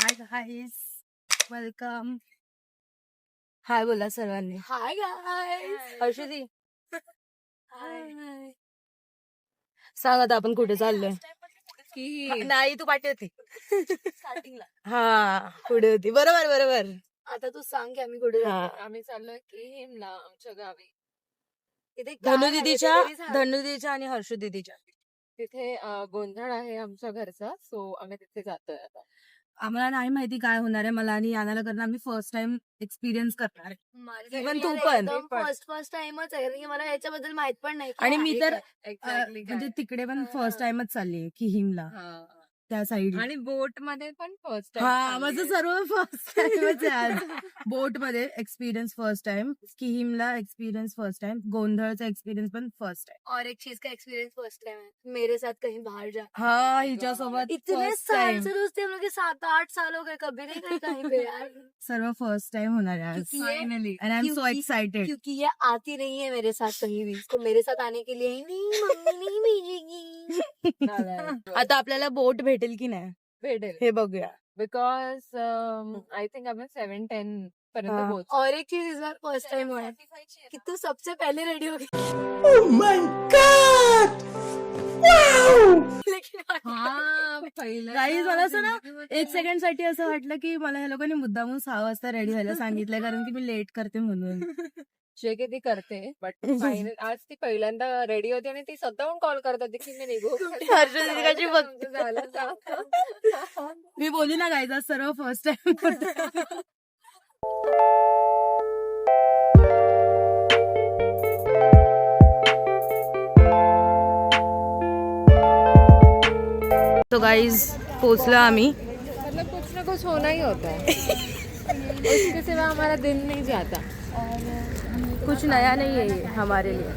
Hi guys, welcome. हाय बोला सर्वांनी. Hi guys. हर्षदी सांग आता आपण कुठे चाललोय. नाही तू पाठी होती स्टार्टिंगला. हा पुढे होती. बरोबर बरोबर. आता तू सांग की आम्ही कुठे हा. जातो. आम्ही चाललोय किहीमला आमच्या गावी. तिथे धनुदीच्या आणि हर्षू दीदीच्या तिथे गोंधळ आहे आमच्या घरचा, सो आम्ही तिथे जातोय आता. आम्हाला नाही माहिती काय होणार आहे. मला आणि यानाला करणं आम्ही फर्स्ट टाइम एक्सपिरियन्स करणार आहे. Even तू पण. फर्स्ट टाइमच आहे, कारण की मला याच्याबद्दल माहित पण नाही. आणि मी तर एक्झॅक्टली म्हणजे तिकडे पण हा, फर्स्ट हा. टाइमच चालली किहीमला त्या साईड. आणि बोट मध्ये पण फर्स्ट हा माझं सर्व फर्स्ट टाइमच आहे आज. बोट मध्ये एक्सपिरियन्स फर्स्ट टाइम, स्कीमला एक्सपिरियन्स फर्स्ट टाइम, गोंधळचा एक्सपिरियन्स पण फर्स्ट टाइम. और एक चीज का एक्सपीरियंस फर्स्ट टाइम है मेरे साथ कहीं बाहर जा. हा हिच्यासोबत इतने फर्स्ट साल टाइम. से दोस्ती हम लोग के 7-8 साल हो गए, कभी नहीं गए कहीं पे यार. सर्व फर्स्ट टाइम होणार आहे आज. क्योंकि ये- finally and I am so क्योंकि- एक्साइटेड. क्योंकि ये आती नहीं है मेरे साथ कहीं भी, तो मेरे साथ आने के लिए ही नहीं मम्मी नहीं भेजेगी. आता आपल्याला बोट भेटेल की नाही भेटेल हे बघूया. बिकॉज आई थिंक आपण 7-10 पर्यंत हाँ. पोहोच. और एक चीज इस बार फर्स्ट टाइम हुआ है कि तू सबसे पहले रेडी हो गई. Guys, मला असं ना एक सेकंड साठी असं वाटलं की मला ह्या लोकांनी मुद्दामून 6 वाजता रेडी व्हायला सांगितलंय कारण की मी लेट करते म्हणून. जे की ती करते, बट फायनल आज ती पहिल्यांदा रेडी होती आणि ती स्वतःहून कॉल करत होती की मी निघू. हर्षदी कशी बघते. झालं का? मी बोलली ना गाईज आज सर्व फर्स्ट टाइम. तो गाईज पोचलो आम्ही. मतलब कुछ ना कुछ होना ही होता है. उसके सिवा हमारा दिन नहीं जाता. कुछ नया नहीं है ये हमारे लिए.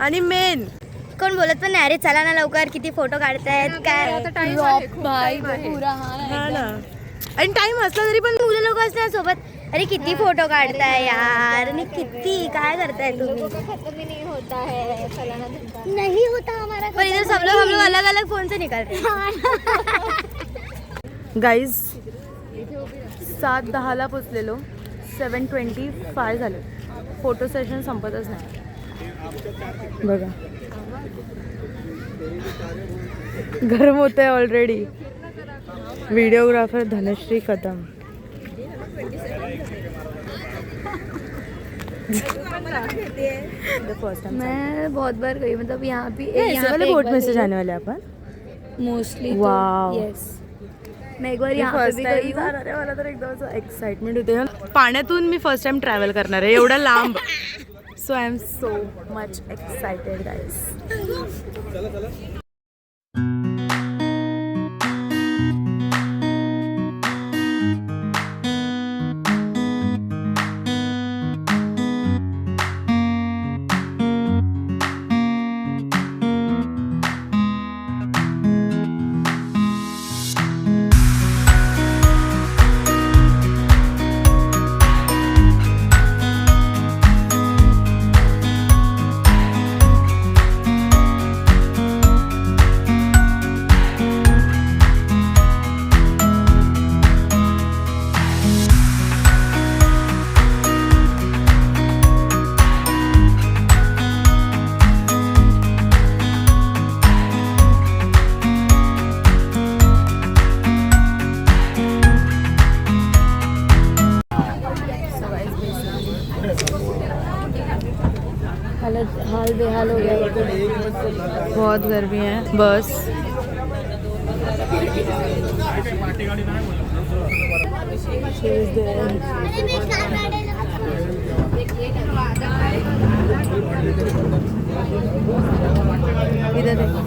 आणि मेन कोण बोलत पण नाही, अरे चला ना लवकर, किती फोटो काढतायत काय. हा ना. आणि टाइम असला तरी पण मुलं लोक असल्या सोबत, अरे किती फोटो काढताय यार, आणि किती काय करताय तुम्ही. नहीं होता हमारा, पर इधर सब लोग हम लोग अलग अलग फोन से निकलते हैं. गाईज 7:10 पोचलेलो, 7:25 झाले. फोटो सेशन संपतच नाही. बघा गरम होत आहे ऑलरेडी. व्हिडिओग्राफर धनश्री कदम. मैं बहुत बार गई, मतलब यहाँ भी वाले बोट में से जाने वाले अपन. मोस्टली. वाव. यस, मैं एक बार यहाँ पे भी गई हूँ. मला तर एकदम एक्साइटमेंट होते. पाण्यातून मी फर्स्ट टाइम ट्रॅव्हल करणार आहे एवढं लांब. So I am so much excited guys. हाल बेहाल हो गया. बहुत गर्मी है. बस इधर देखो,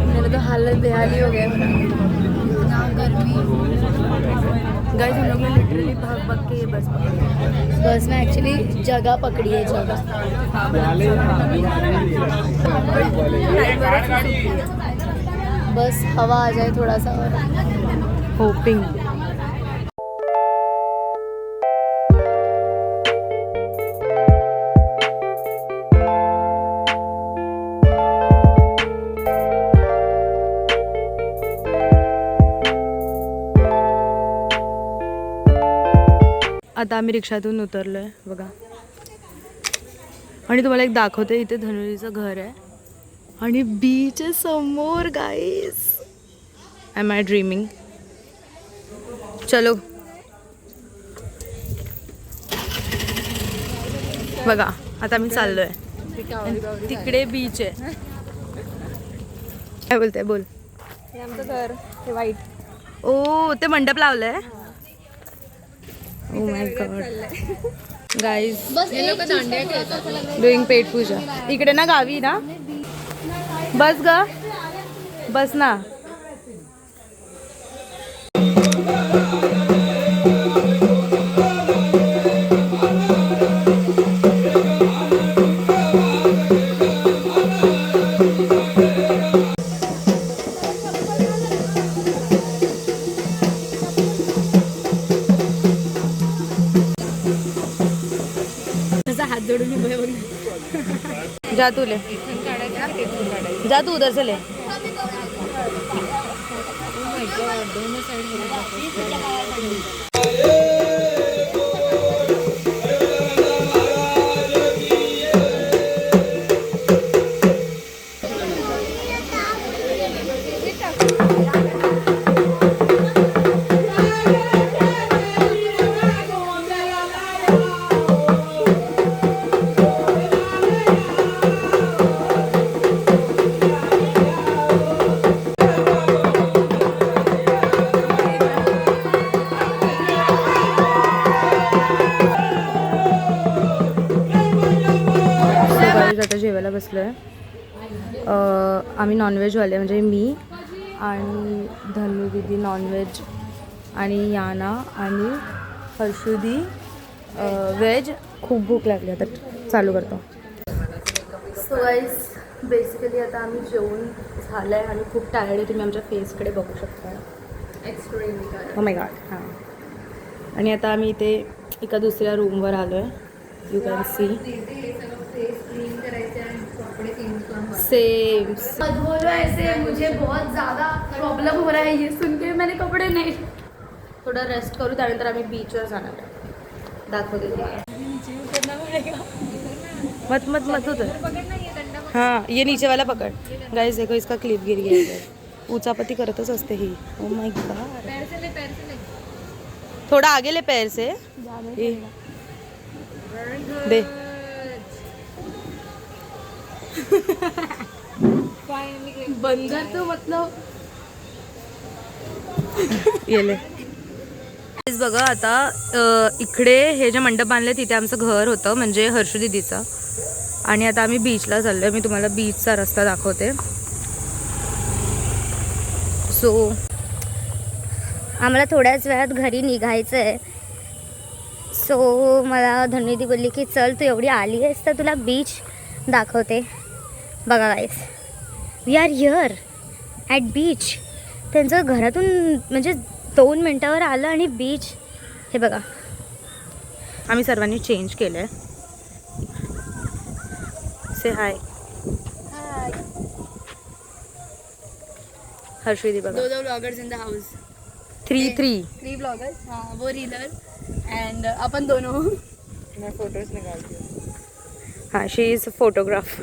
मेरा तो हालत बेहाल ही हो गया. गर्मी गाइस हम लोग ने लिटरली भाग भाग के ये बस पकड़ी। बस में एक्चुअली जगह पकड़ी है, जगह। बस हवा आ जाए थोड़ा सा और होपिंग। आता आम्ही रिक्षातून उतरलोय बघा, आणि तुम्हाला एक दाखवते. इथे धनुरीचं घर आहे आणि बीच आहे समोर. गाईस, एम आय ड्रीमिंग? चलो बघा, आता मी चाललोय. तिकडे बीच आहे. काय बोलते? बोल. हे आमचं घर, हे वाईट. ओ, ते मंडप लावलंय. Oh my god guys, doing pet puja इकडे ना गावी ना. बस ग, बस ना. हात जोडून जा तू ले, जा तू उधर से ले. आता जेवायला बसलोय. आम्ही नॉनव्हेजवाले, म्हणजे मी आणि धनु दीदी नॉनव्हेज, आणि याना आणि हर्षुदी व्हेज. खूप भूक लागली, आता चालू करतो. सो गाईज, बेसिकली आता आम्ही जेवून झालं आहे आणि खूप टायर्ड आहे. तुम्ही आमच्या फेसकडे बघू शकता. ओ माय गॉड. हां, आणि आता आम्ही इथे एका दुसऱ्या रूमवर आलो आहे. You can see same. बोलो ऐसे, मुझे बहुत ज़्यादा प्रॉब्लम हो रहा है ये सुन के. मैंने कपड़े नहीं. थोडं रेस्ट करू, त्यानंतर आम्ही बीचवर जाणार आहे. दाखवते तुम्हाला. मत मत मत होतं. हाँ, ये नीचे वाला पकड़. गाइस देखो, इसका क्लिप गिर गया है. उचापती करतच असते ही. ओ माय गॉड. थोड़ा आगे ले पैर से. दे. बंदर तो मतलब ये ले. बघा आता इकडे हे जे मंडप बांधले तिथे आमचं घर होतं, म्हणजे हर्षू दीदीचं. आणि आता आम्ही बीचला चाललोय. मी तुम्हाला बीचचा रस्ता दाखवते. सो आम्हाला थोड्याच वेळात घरी निघायचं आहे. सो मला धनुदी बोलली की चल, तू एवढी आली आहेस तर तुला बीच दाखवते. बघा guys, we are here at beach. त्यांचं घरातून म्हणजे 2 मिनटावर आलं आणि बीच. हे बघा, आम्ही सर्वांनी चेंज केलं आहे. से हाय. हर्षदी बघा. 2 bloggers in the house. 3 bloggers. हाँ, वो रीलर एंड अपन दोनों. मैं फोटोज निकालती हूँ. हाँ, she is photograph.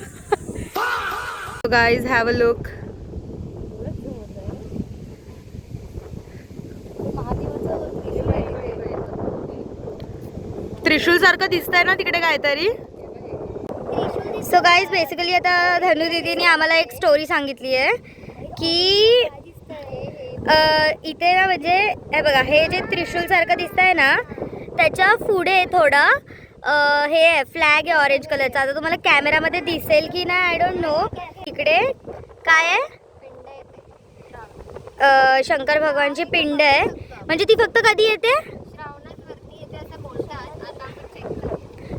Guys, have a look. त्रिशूल सारखं दिसतंय ना तिकडे काहीतरी. सो गाईज, बेसिकली आता धनु दीदीने आम्हाला एक स्टोरी सांगितली आहे की इथे ना, म्हणजे हे बघा, हे जे त्रिशूल सारखं दिसतंय ना, त्याच्या पुढे थोडा हे फ्लॅग आहे ऑरेंज कलरचा. आता तुम्हाला कॅमेरामध्ये दिसेल की नाही, आय डोंट नो. इकडे काय आहे? शंकर भगवानची पिंड आहे. म्हणजे ती फक्त कधी येते?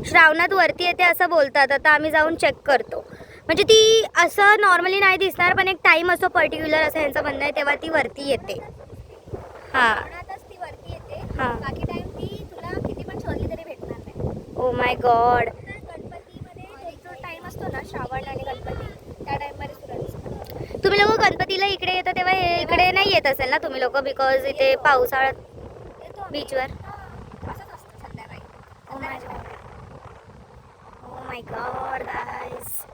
श्रावणात वरती येते असं बोलतात. आता आम्ही जाऊन चेक करतो. म्हणजे ती असं नॉर्मली नाही दिसणार, पण एक टाइम असतो पर्टिक्युलर असं यांचं म्हणणं आहे, तेव्हा ती वरती येते. हां ती वरती येते. हां. बाकी टाइम ती तुला किती पण शोधली तरी भेटणार नाही. ओ माय गॉड. गणपतीमध्ये जो टाइम असतो ना, श्रावण आणि गणपती, त्या टाइम मध्ये तुला दिसणार. तुम्ही लोक गणपतीला इकडे येता तेव्हा हे इकडे नाही येत असेल ना तुम्ही लोक, बिकॉज इथे पावसाळ्यात बीचवर. असंच असतं संध्याकाळी. ओ my God guys,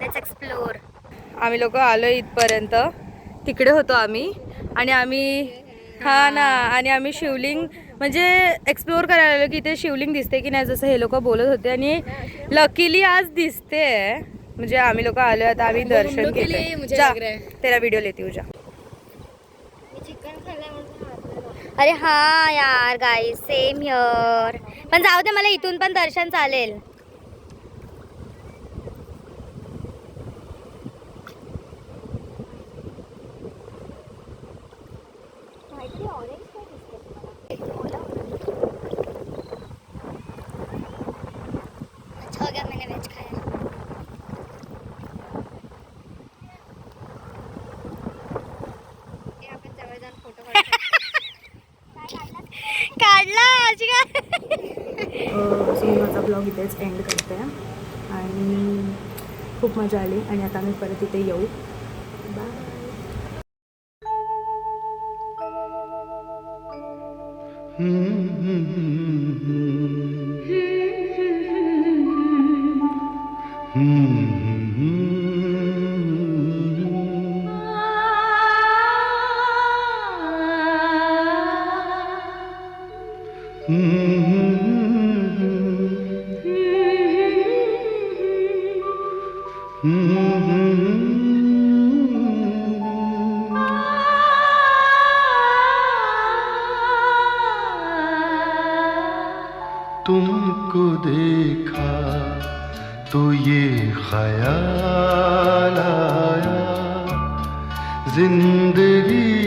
let's explore. आम्ही लोक आलो इथपर्यंत. तिकडे होतो आम्ही आणि आम्ही शिवलिंग म्हणजे एक्सप्लोर करायला आलो की ते शिवलिंग दिसते की नाही, जसं हे लोक बोलत होते. आणि लकीली आज दिसते. म्हणजे आम्ही लोक आलो, आता आम्ही दर्शन घेतोय. जा तेरा व्हिडिओ लेती हूँ, जा. अरे हा यार गाईस, सेम हिअर. पण जाऊ दे, मला इथून पण दर्शन चालेल. अच्छा हो गया, मैंने वेज खाया. काढला अशी काय. सो मी माझा ब्लॉग इथेच एंड करते आणि खूप मजा आली आणि आता आम्ही परत इथे येऊ. बाय. तुमको देखा तो ये ख्याल आया, जिंदगी